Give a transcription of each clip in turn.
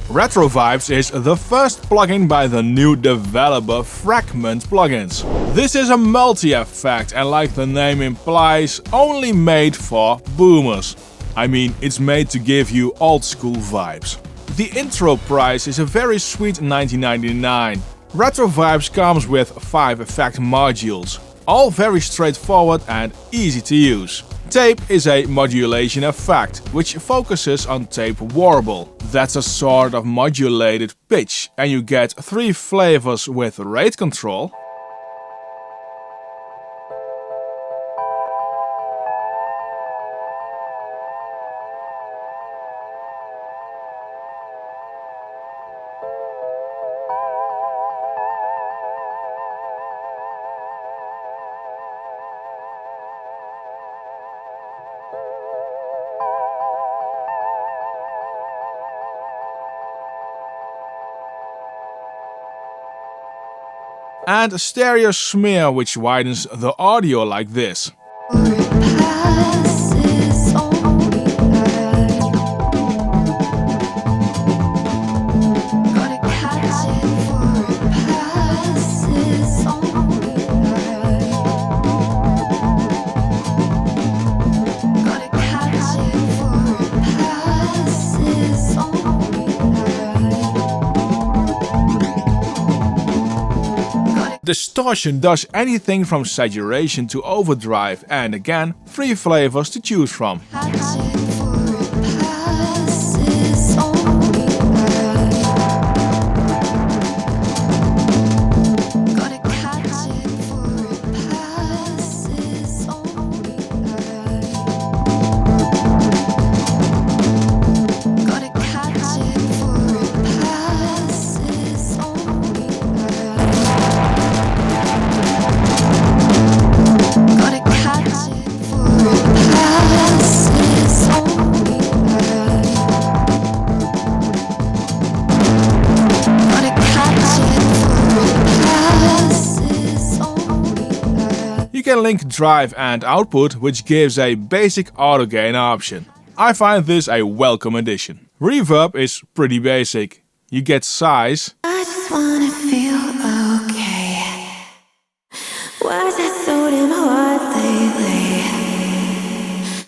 Retro Vibes is the first plugin by the new developer Fragment Plugins. This is a multi-effect and, like the name implies, only made for boomers. I mean, it's made to give you old school vibes. The intro price is a very sweet $19.99. Retro Vibes comes with 5 effect modules, all very straightforward and easy to use. Tape is a modulation effect, which focuses on tape warble. That's a sort of modulated pitch, and you get 3 flavors with rate control, and a stereo smear, which widens the audio like this. Distortion does anything from saturation to overdrive, and again, 3 flavors to choose from. You can link drive and output, which gives a basic auto gain option. I find this a welcome addition. Reverb is pretty basic. You get size, I just wanna feel okay. Was it so damn hard lately?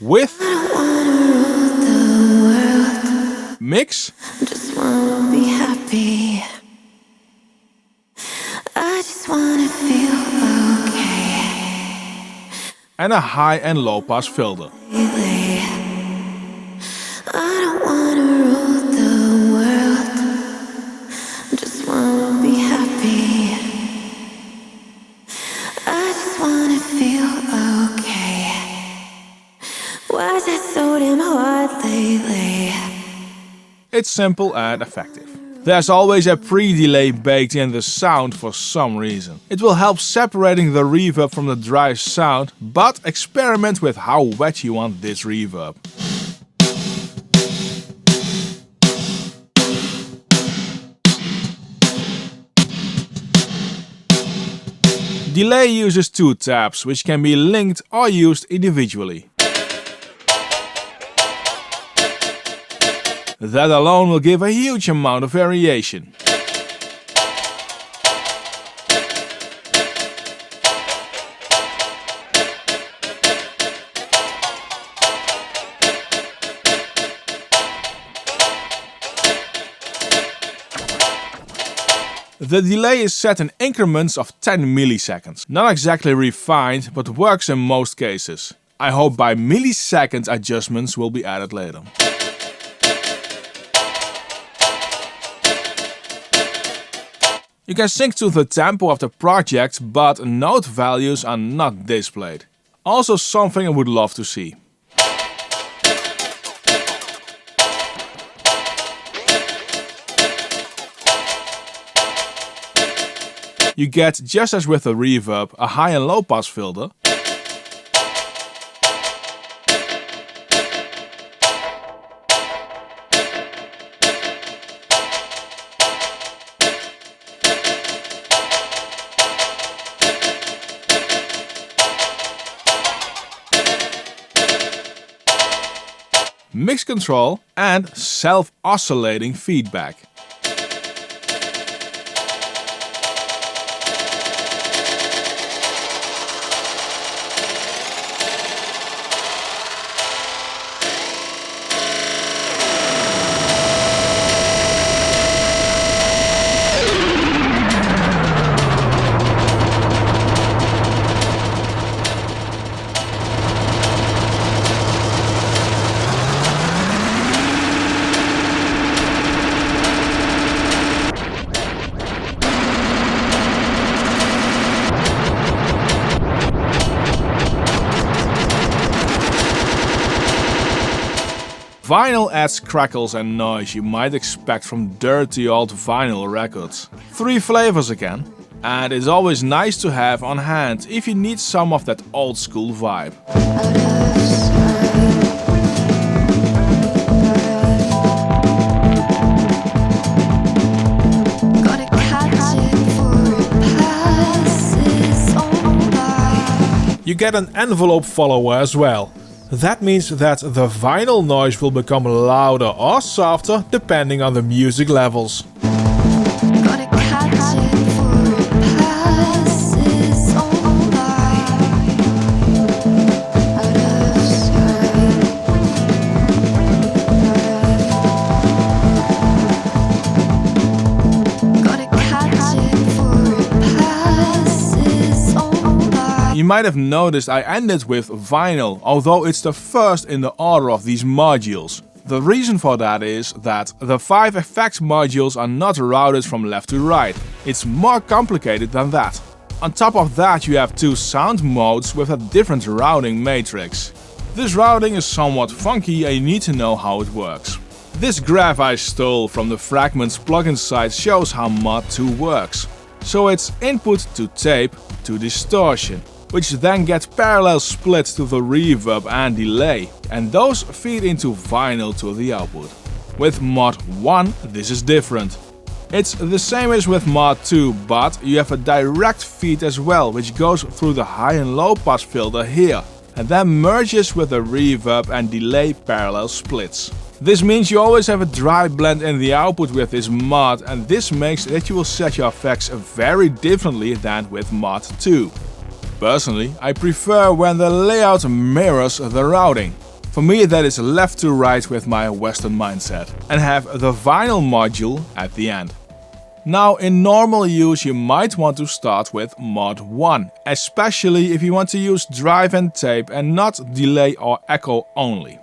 width, I don't wanna rule the world. mix, Just wanna be happy. I just wanna feel okay and a high and low pass filter. lately. I don't wanna rule the world. Just wanna be happy. I just wanna feel okay. Was it so damn hard lately? It's simple and effective. There's always a pre-delay baked in the sound for some reason. It will help separating the reverb from the dry sound, but experiment with how wet you want this reverb. Delay uses 2 tabs, which can be linked or used individually. That alone will give a huge amount of variation. The delay is set in increments of 10 milliseconds. Not exactly refined, but works in most cases. I hope by millisecond adjustments will be added later. You can sync to the tempo of the project, but note values are not displayed. Also something I would love to see. You get, just as with the reverb, a high and low pass filter, mix control and self-oscillating feedback. Vinyl adds crackles and noise you might expect from dirty old vinyl records. 3 flavors again, and it's always nice to have on hand if you need some of that old school vibe. You get an envelope follower as well. That means that the vinyl noise will become louder or softer depending on the music levels. You might have noticed I ended with vinyl, although it's the first in the order of these modules. The reason for that is that the 5 effects modules are not routed from left to right. It's more complicated than that. On top of that, you have 2 sound modes with a different routing matrix. This routing is somewhat funky and you need to know how it works. This graph I stole from the Fragment's plugin site shows how Mod 2 works. So it's input to tape to distortion, which then gets parallel splits to the reverb and delay, and those feed into vinyl to the output. With Mod 1 this is different. It's the same as with Mod 2, but you have a direct feed as well, which goes through the high and low pass filter here, and then merges with the reverb and delay parallel splits. This means you always have a dry blend in the output with this mod, and this makes that you will set your effects very differently than with Mod 2. Personally, I prefer when the layout mirrors the routing. For me that is left to right with my Western mindset, and have the vinyl module at the end. Now in normal use you might want to start with Mod 1, especially if you want to use drive and tape and not delay or echo only.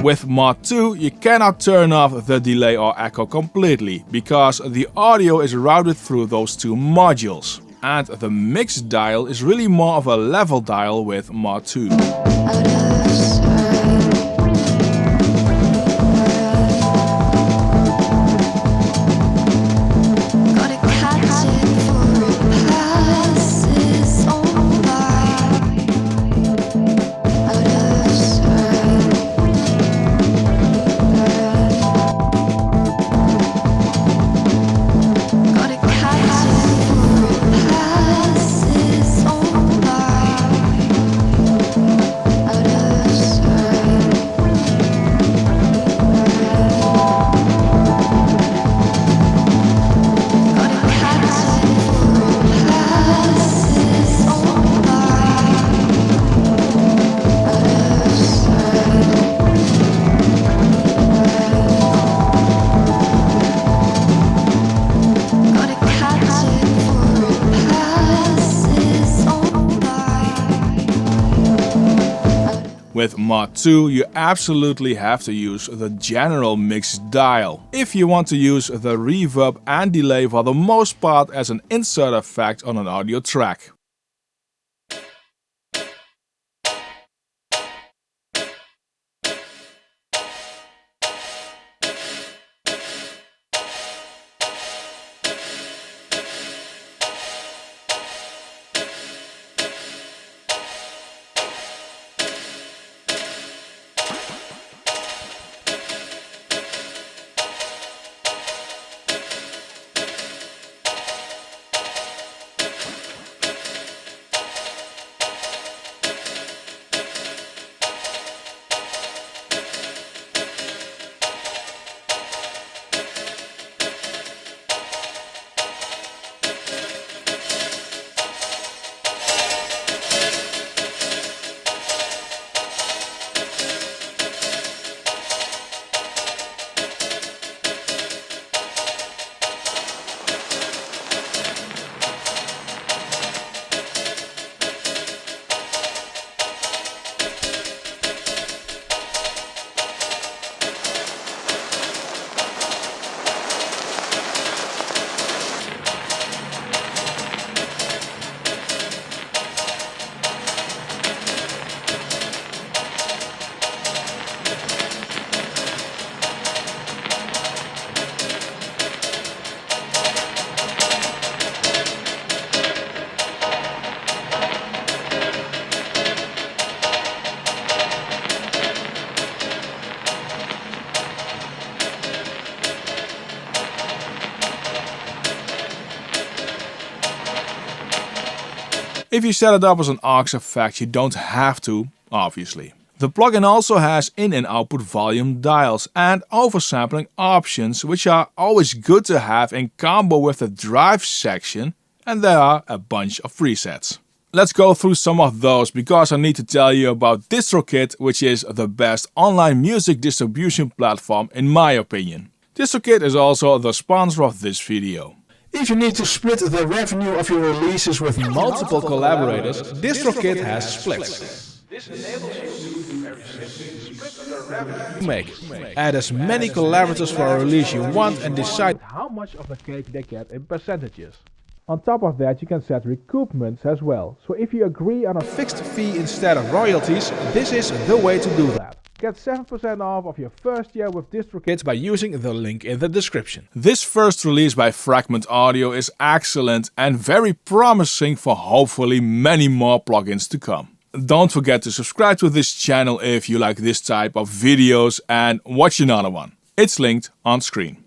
With Mod 2 you cannot turn off the delay or echo completely, because the audio is routed through those 2 modules. And the mix dial is really more of a level dial with Mod 2. With Mod 2 you absolutely have to use the general mix dial, if you want to use the reverb and delay for the most part as an insert effect on an audio track. If you set it up as an aux effect, you don't have to, obviously. The plugin also has in and output volume dials and oversampling options, which are always good to have in combo with the drive section, and there are a bunch of presets. Let's go through some of those because I need to tell you about DistroKid, which is the best online music distribution platform in my opinion. DistroKid is also the sponsor of this video. If you need to split the revenue of your releases with multiple collaborators, DistroKid has splits. This enables you to very simply split the revenue. Make. Add as many collaborators for a release you want and decide how much of the cake they get in percentages. On top of that, you can set recoupments as well. So if you agree on a fixed fee instead of royalties, this is the way to do that. Get 7% off of your first year with DistroKid by using the link in the description. This first release by Fragment Audio is excellent and very promising for hopefully many more plugins to come. Don't forget to subscribe to this channel if you like this type of videos and watch another one. It's linked on screen.